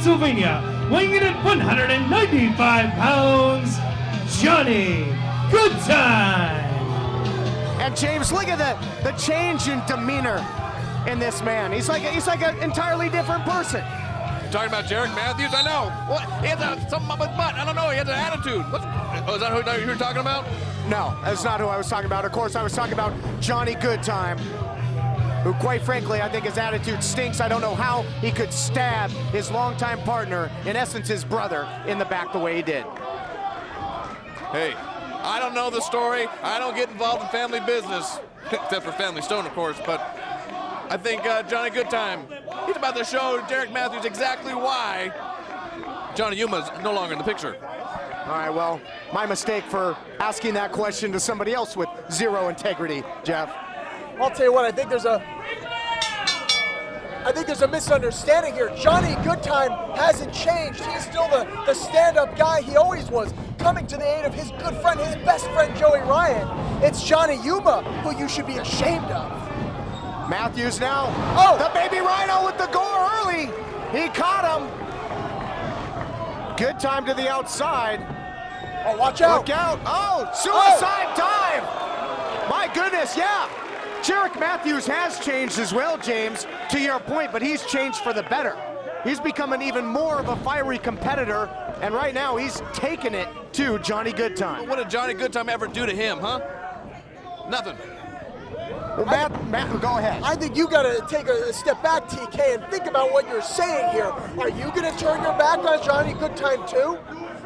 Pennsylvania, weighing in at 195 pounds, Johnny Goodtime. And James, look at the change in demeanor in this man. He's like an entirely different person. Talking about Jarek Mathews? I know. What? He has something up his butt. I don't know. He has an attitude. Oh, is that who you were talking about? No, that's not who I was talking about. Of course, I was talking about Johnny Goodtime, who, quite frankly, I think his attitude stinks. I don't know how he could stab his longtime partner, in essence his brother, in the back the way he did. Hey, I don't know the story. I don't get involved in family business, except for Family Stone, of course, but I think Johnny Goodtime, he's about to show Jarek Mathews exactly why Johnny Yuma's no longer in the picture. All right, well, my mistake for asking that question to somebody else with zero integrity, Jeff. I'll tell you what, I think there's a misunderstanding here. Johnny Goodtime hasn't changed. He's still the stand-up guy he always was, coming to the aid of his good friend, his best friend, Joey Ryan. It's Johnny Yuma who you should be ashamed of. Mathews now. Oh, the baby rhino with the gore early. He caught him. Goodtime to the outside. Oh, watch out. Look out. Oh, suicide dive. My goodness, yeah. Jarek Mathews has changed as well, James, to your point, but he's changed for the better. He's become an even more of a fiery competitor, and right now he's taking it to Johnny Goodtime. What did Johnny Goodtime ever do to him, huh? Nothing. Well, Matt, go ahead. I think you got to take a step back, TK, and think about what you're saying here. Are you going to turn your back on Johnny Goodtime too?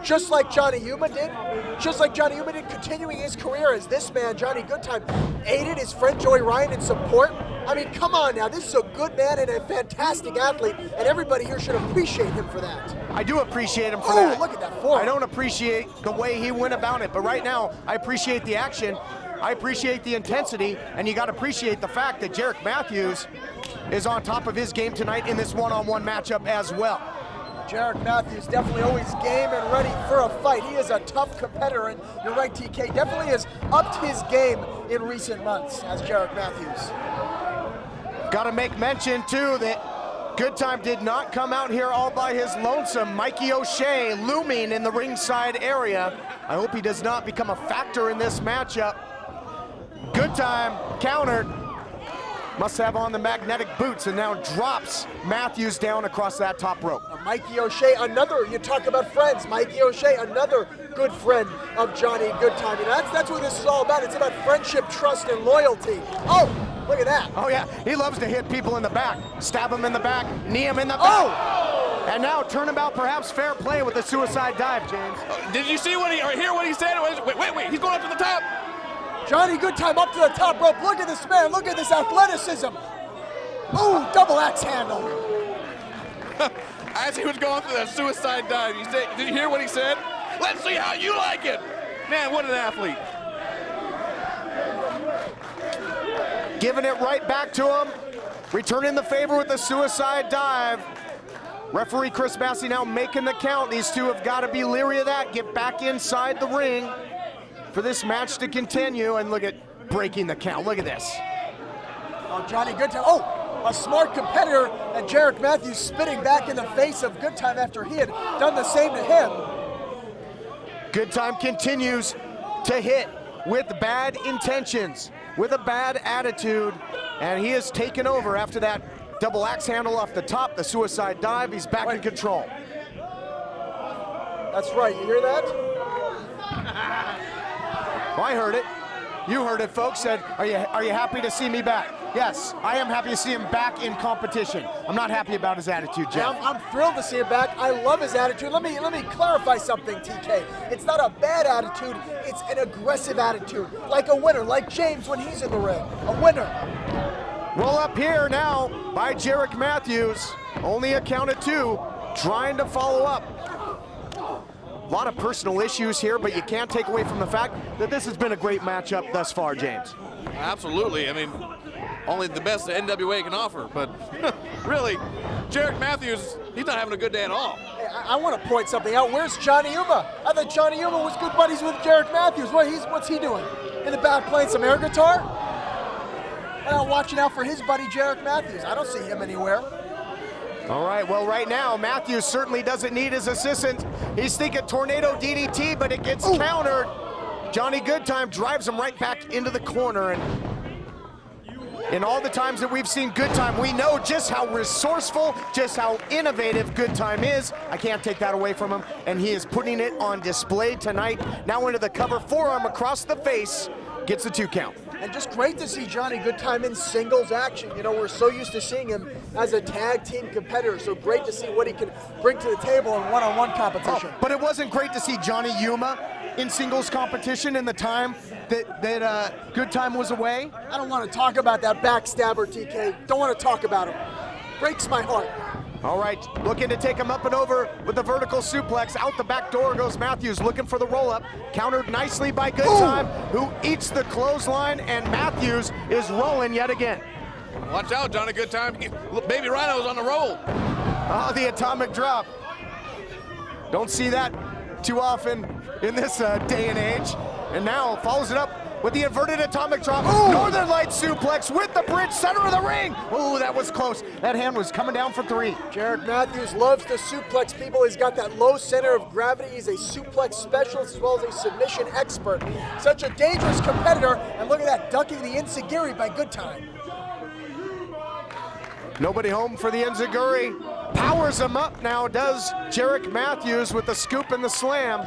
Just like Johnny Yuma did? Just like Johnny Yuma did, continuing his career as this man, Johnny Goodtime, aided his friend Joey Ryan in support? I mean, come on now, this is a good man and a fantastic athlete, and everybody here should appreciate him for that. I do appreciate him for that. Look at that form. I don't appreciate the way he went about it, but right now, I appreciate the action. I appreciate the intensity, and you got to appreciate the fact that Jarek Mathews is on top of his game tonight in this one-on-one matchup as well. Jarek Mathews definitely always game and ready for a fight. He is a tough competitor, and you're right, TK, definitely has upped his game in recent months as Jarek Mathews. Got to make mention, too, that Goodtime did not come out here all by his lonesome. Mikey O'Shea looming in the ringside area. I hope he does not become a factor in this matchup. Goodtime countered. Must have on the magnetic boots and now drops Mathews down across that top rope. Mikey O'Shea, another, you talk about friends, Mikey O'Shea, another good friend of Johnny Goodtime. And that's what this is all about. It's about friendship, trust, and loyalty. Oh, look at that. Oh yeah, he loves to hit people in the back. Stab him in the back, knee him in the back. Oh! And now turnabout, perhaps fair play with the suicide dive, James. Did you see what he, or hear what he said? Wait, he's going up to the top. Johnny Goodtime up to the top rope. Look at this man. Look at this athleticism. Ooh, double axe handle. As he was going through that suicide dive, did you hear what he said? Let's see how you like it. Man, what an athlete. Giving it right back to him. Returning the favor with the suicide dive. Referee Chris Massey now making the count. These two have got to be leery of that. Get back inside the ring for this match to continue, and look at breaking the count. Look at this. Oh, Johnny Goodtime. Oh, a smart competitor, and Jarek Mathews spitting back in the face of Goodtime after he had done the same to him. Goodtime continues to hit with bad intentions, with a bad attitude, and he has taken over after that double axe handle off the top, the suicide dive. He's back in control. That's right, you hear that? Well, I heard it. You heard it, folks. Said, are you happy to see me back? Yes, I am happy to see him back in competition. I'm not happy about his attitude, Jeff. Yeah, I'm thrilled to see him back. I love his attitude. Let me clarify something, TK. It's not a bad attitude. It's an aggressive attitude, like a winner, like James when he's in the ring. A winner. Roll up here now by Jarek Mathews. Only a count of two, trying to follow up. A lot of personal issues here, but you can't take away from the fact that this has been a great matchup thus far, James. Absolutely. I mean, only the best the NWA can offer, but really, Jarek Mathews, he's not having a good day at all. Hey, I want to point something out. Where's Johnny Yuma? I thought Johnny Yuma was good buddies with Jarek Mathews. What's he doing? In the back playing some air guitar? And I'm watching out for his buddy Jarek Mathews. I don't see him anywhere. All right, well, right now, Mathews certainly doesn't need his assistant. He's thinking tornado DDT, but it gets countered. Johnny Goodtime drives him right back into the corner. And in all the times that we've seen Goodtime, we know just how resourceful, just how innovative Goodtime is. I can't take that away from him, and he is putting it on display tonight. Now into the cover, forearm across the face, gets the 2 count. And just great to see Johnny Goodtime in singles action. You know, we're so used to seeing him as a tag team competitor, so great to see what he can bring to the table in one-on-one competition. But it wasn't great to see Johnny Yuma in singles competition in the time that Goodtime was away? I don't want to talk about that backstabber, TK. Don't want to talk about him. Breaks my heart. All right, looking to take him up and over with the vertical suplex. Out the back door goes Mathews, looking for the roll-up. Countered nicely by Goodtime, who eats the clothesline, and Mathews is rolling yet again. Watch out, Johnny Goodtime. Baby Rhino's on the roll. Oh, the atomic drop. Don't see that too often in this day and age. And now follows it up with the inverted atomic drop. Northern Light suplex with the bridge, center of the ring. Oh, that was close. That hand was coming down for 3. Jarek Mathews loves to suplex people. He's got that low center of gravity. He's a suplex specialist as well as a submission expert. Such a dangerous competitor. And look at that, ducking the enziguri by Goodtime. Nobody home for the enziguri. Powers him up now, does Jarek Mathews with the scoop and the slam.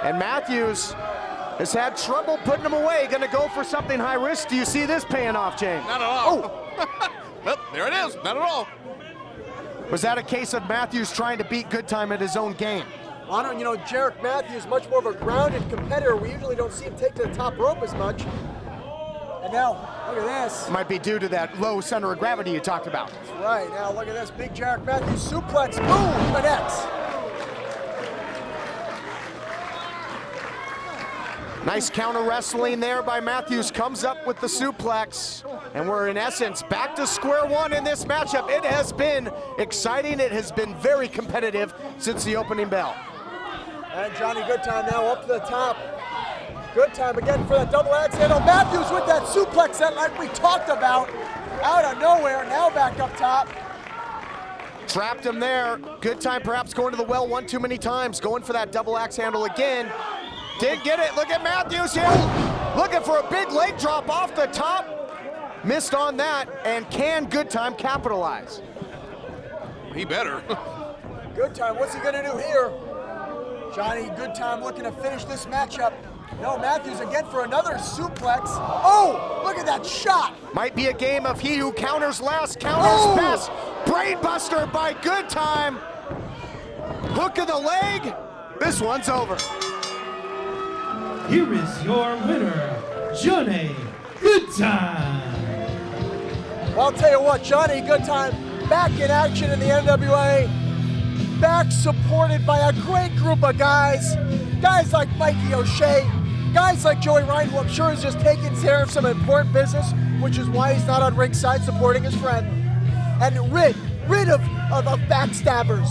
And Mathews has had trouble putting him away. Gonna go for something high risk. Do you see this paying off, James? Not at all. Well, there it is. Not at all. Was that a case of Mathews trying to beat Goodtime at his own game? I don't, you know, Jarek Mathews, much more of a grounded competitor. We usually don't see him take to the top rope as much. And now, look at this. Might be due to that low center of gravity you talked about. That's right. Now look at this. Big Jarek Mathews suplex. Boom! Connects. Nice counter wrestling there by Mathews. Comes up with the suplex. And we're in essence back to square one in this matchup. It has been exciting. It has been very competitive since the opening bell. And Johnny Goodtime now up to the top. Goodtime again for that double axe handle. Mathews with that suplex that, like we talked about, out of nowhere. Now back up top. Trapped him there. Goodtime perhaps going to the well one too many times. Going for that double axe handle again. Didn't get it. Look at Mathews here. Looking for a big leg drop off the top. Missed on that. And can Goodtime capitalize? He better. Goodtime, what's he going to do here? Johnny Goodtime looking to finish this matchup. No, Mathews again for another suplex. Oh, look at that shot. Might be a game of he who counters last, counters best. Brainbuster by Goodtime. Hook of the leg. This one's over. Here is your winner, Johnny Goodtime. Well, I'll tell you what, Johnny Goodtime back in action in the NWA. Back supported by a great group of guys. Guys like Mikey O'Shea, guys like Joey Ryan, who I'm sure is just taking care of some important business, which is why he's not on ringside supporting his friend. And rid of backstabbers.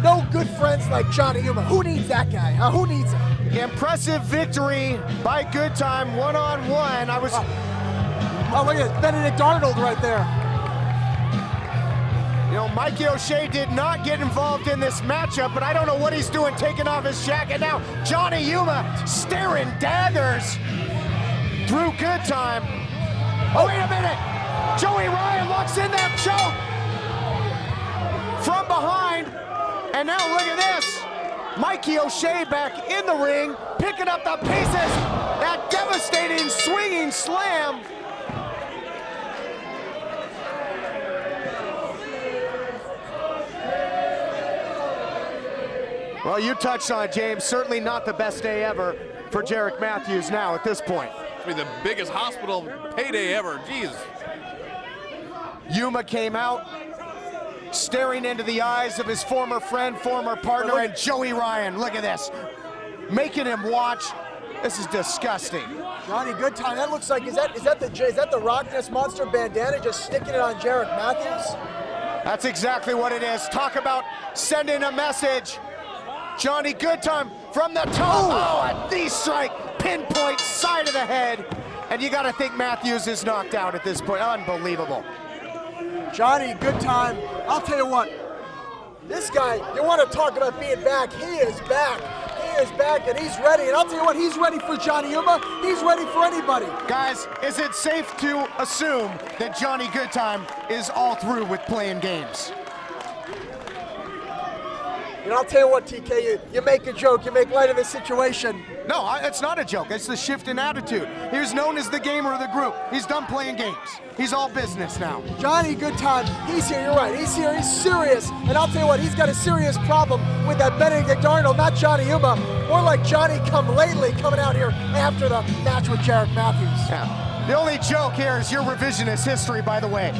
No good friends like Johnny Yuma. Who needs that guy? Who needs him? Impressive victory by Goodtime, one-on-one. Oh, look at Benedict Arnold right there. You know, Mikey O'Shea did not get involved in this matchup, but I don't know what he's doing taking off his jacket now. Johnny Yuma staring daggers through Goodtime. Oh, wait a minute. Joey Ryan locks in that choke from behind. And now look at this. Mikey O'Shea back in the ring, picking up the pieces. That devastating swinging slam. Well, you touched on it, James. Certainly not the best day ever for Jarek Mathews now at this point. It's the biggest hospital payday ever. Jeez. Yuma came out, staring into the eyes of his former friend, former partner, and Joey Ryan. Look at this. Making him watch. This is disgusting. Johnny Goodtime, that looks like, is that the Rock Ness Monster bandana just sticking it on Jarek Mathews? That's exactly what it is. Talk about sending a message. Johnny Goodtime from the top. Oh, a knee strike, pinpoint, side of the head. And you gotta think Mathews is knocked out at this point. Unbelievable. Johnny Goodtime, I'll tell you what, this guy, you want to talk about being back, he is back. He is back and he's ready. And I'll tell you what, he's ready for Johnny Yuma. He's ready for anybody. Guys, is it safe to assume that Johnny Goodtime is all through with playing games? And I'll tell you what, TK, you make a joke, you make light of the situation. No, it's not a joke. It's the shift in attitude. He was known as the gamer of the group. He's done playing games. He's all business now. Johnny Goodtime, he's here, you're right. He's here, he's serious. And I'll tell you what, he's got a serious problem with that Benedict Arnold, not Johnny Yuma. More like Johnny come lately coming out here after the match with Jarek Mathews. Yeah. The only joke here is your revisionist history, by the way.